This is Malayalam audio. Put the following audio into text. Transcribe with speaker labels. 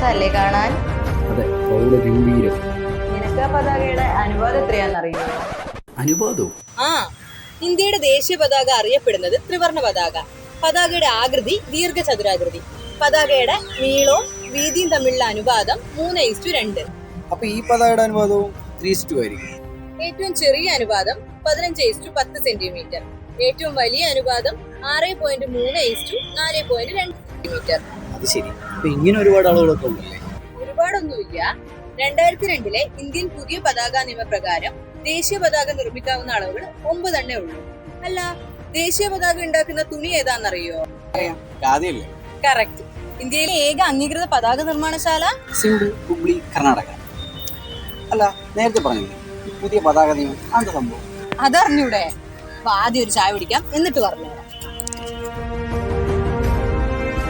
Speaker 1: രസമല്ലേ കാണാൻ?
Speaker 2: അതെ, ഗംഭീരം.
Speaker 1: നിനക്ക് ആ പതാകയുടെ അനുവാദം എത്രയാണെന്നറിയോ?
Speaker 2: അനുവാദവും?
Speaker 3: ആ, ഇന്ത്യയുടെ ദേശീയ പതാക അറിയപ്പെടുന്നത് ത്രിവർണ പതാക. പതാകയുടെ ആകൃതി ദീർഘചതുരാകൃതി. പതാകയുടെ നീളവും വീതിയും തമ്മിലുള്ള അനുപാതം 3:2.
Speaker 2: അപ്പൊ ഈ പതാകയുടെ അനുവാദവും 3:2 ആയിരിക്കും.
Speaker 3: ഏറ്റവും ചെറിയ അനുപാതം 15:10 സെന്റിമീറ്റർ. ഏറ്റവും വലിയ അനുപാതം 6.3:4.2 സെന്റിമീറ്റർ.
Speaker 2: അത് ശരി. അപ്പൊ ഇങ്ങനെ ഒരുപാട് അളവുകളൊക്കെ ഉണ്ടല്ലേ?
Speaker 3: ഒരുപാടൊന്നുമില്ല. 2002 ഇന്ത്യൻ പുതിയ പതാക നിയമപ്രകാരം ദേശീയ പതാക നിർമ്മിക്കാവുന്ന അളവുകൾ 9 ഉള്ളൂ. അല്ല, ദേശീയ പതാക ഉണ്ടാക്കുന്ന തുണി ഏതാണെന്നറിയോ?
Speaker 2: ഖാദിയല്ലേ?
Speaker 3: കറക്റ്റ്. ഇന്ത്യയിലെ ഏക അംഗീകൃത പതാക നിർമ്മാണശാല
Speaker 2: സിംബിൾ, ഹുബ്ലി, കർണാടക. അല്ല, നേരത്തെ പറഞ്ഞില്ലേ ഈ പുതിയ പതാക നിയമം, എന്താ സംഭവം?
Speaker 3: അതറിഞ്ഞൂടെ? ആദ്യം ഒരു ചായ കുടിക്കാം, എന്നിട്ട് പറഞ്ഞു.